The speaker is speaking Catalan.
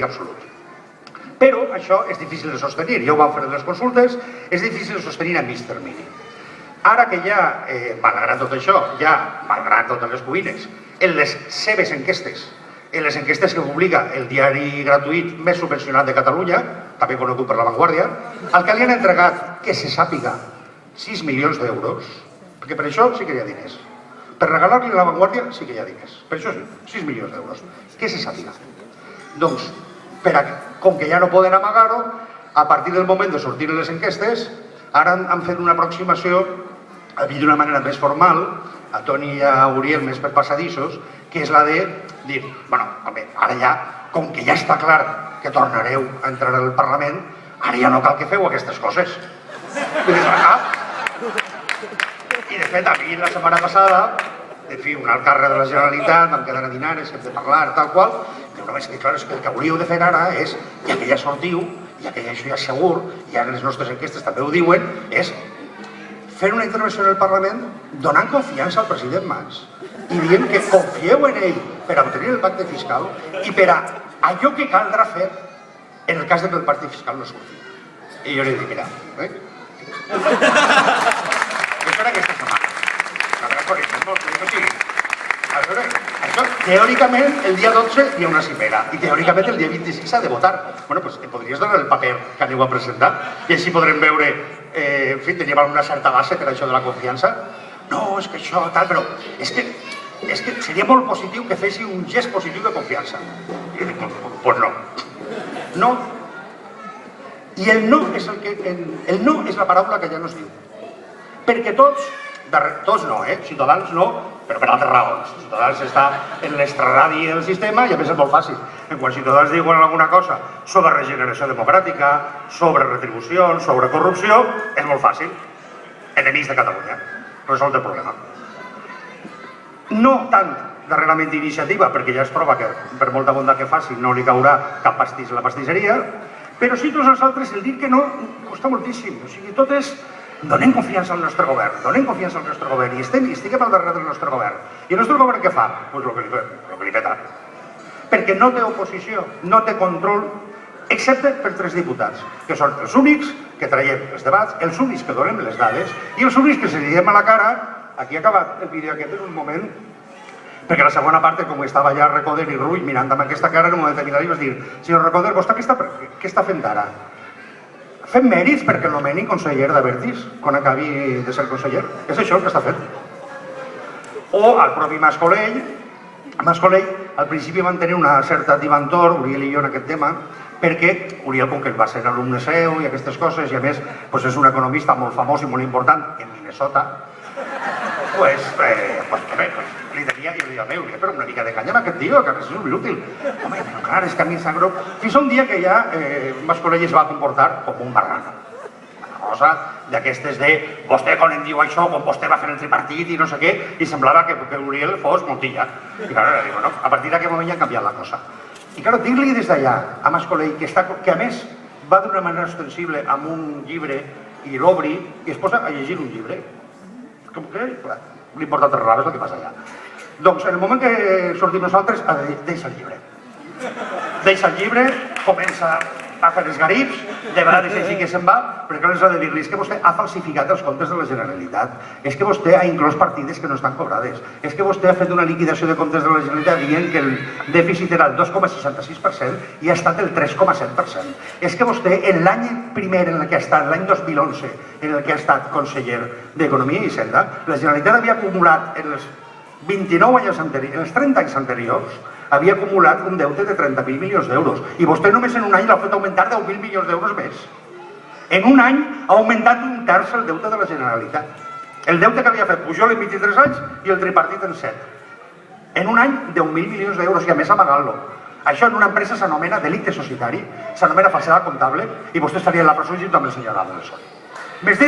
absolut. Però això és difícil de sostenir, ja ho vam fer en les consultes, és difícil de sostenir a mig termini. Ara que ja, malgrat tot això, malgrat totes les cuines, en les seves enquestes, en les enquestes que publica el diari gratuït més subvencionat de Catalunya, també conegut per La Vanguardia, al que li han entregat, que se sàpiga, 6 milions d'euros, perquè per això sí que hi ha diners. Per regalar-li a La Vanguardia sí que hi ha diners. Per això sí, 6 milions d'euros. Que se sàpiga. Doncs, com que ja no poden amagar-ho, a partir del moment de sortir les enquestes, ara han fet una aproximació, d'una manera més formal, a Toni i a Uriel més per passadissos, que és la de dir, bueno, home, ara ja, com que ja està clar que tornareu a entrar al Parlament, ara ja no cal que feu aquestes coses. I de fet, a mi la setmana passada, en fi, un alt càrrec de la Generalitat, vam quedar a dinar, hem de parlar, tal qual, diu, no, és que clar, el que hauríeu de fer ara és, ja que ja sortiu, ja que això ja és segur, i ara les nostres enquestes també ho diuen, és fer una intervenció en el Parlament donant confiança al president Mas i dient que confieu en ell per a obtenir el pacte fiscal i per a allò que caldrà fer en el cas que el pacte fiscal no surti. I jo li dic, mira, això era aquesta setmana. Això, teòricament, el dia 12 hi ha una cimera i teòricament el dia 26 s'ha de votar. Bueno, doncs em podries donar el paper que aneu a presentar i així podrem veure, en fi, tenim alguna certa base per això de la confiança? No, és que això, tal, però és que seria molt positiu que fessi un gest positiu de confiança. I jo dic, doncs no. No. I el no és la paraula que ja no es diu. Perquè tots no, Ciutadans no, però per altres raons. Ciutadans està en l'extraradi del sistema i a més és molt fàcil. Quan Ciutadans diuen alguna cosa sobre regeneració democràtica, sobre retribucions, sobre corrupció, és molt fàcil. Enemics de Catalunya. Resolt el problema. No tant darrerament d'iniciativa, perquè ja es prova que per molta bondat que faci no li caurà cap pastís a la pastisseria, però sí tots els altres el dir que no costa moltíssim. O sigui, tot és donem confiança al nostre govern, i estiguem al darrere del nostre govern. I el nostre govern què fa? Doncs el que li peta. Perquè no té oposició, no té control, excepte per 3 diputats, que són els únics que traiem els debats, els únics que donem les dades i els únics que se li diem a la cara. Aquí ha acabat el vídeo aquest en un moment, perquè la segona part, com estava ja Recoder i Rull mirant amb aquesta cara, en un moment determinat i vas dir, senyor Recoder, vostè què està fent ara? Fem mèrits perquè el nomeni conseller d'Abertis quan acabi de ser conseller. És això el que està fent. O el propi Mas Colell, al principi van tenir una certa divantor, Uriel i jo, en aquest tema, perquè Uriel, com que va ser alumne seu i aquestes coses, i a més és un economista molt famós i molt important en Minnesota, li tenia, i li deia, però una mica de canya amb aquest tio, que és un inútil. Home, però clar, és que a mi em sap greu. Fins un dia que ja Mas Colell es va comportar com un marrano. Una cosa d'aquestes de vostè quan em diu això, quan vostè va fer el tripartit i no sé què, i semblava que Uriel fos Montilla. I clar, era dir, bueno, a partir d'aquest moment ja ha canviat la cosa. I clar, dir-li des d'allà a Mas Colell, que a més va d'una manera ostensible amb un llibre i l'obri i es posa a llegir un llibre. Com que, clar, li importa 3 raves el que passa allà. Doncs en el moment que sortim nosaltres, deixa el llibre. Deixa el llibre, comença a fer els garips, de vegades així que se'n va, però clar, ens ha de dir-li, és que vostè ha falsificat els comptes de la Generalitat, és que vostè ha inclòs partides que no estan cobrades, és que vostè ha fet una liquidació de comptes de la Generalitat dient que el dèficit era el 2,66% i ha estat el 3,7%. És que vostè, en l'any primer en el que ha estat, l'any 2011, en el que ha estat conseller d'Economia i Hisenda, la Generalitat havia acumulat en els 29 anys anteriors, en els 30 anys anteriors, havia acumulat un deute de 30.000 milions d'euros. I vostè només en un any l'ha fet augmentar 10.000 milions d'euros més. En un any ha augmentat 1/3 el deute de la Generalitat. El deute que havia fet Pujol en 23 anys i el tripartit en 7. En un any, 10.000 milions d'euros i a més amagant-lo. Això en una empresa s'anomena delicte societari, s'anomena falsedat comptable i vostè estaria en la presó junt amb el senyor Adelson.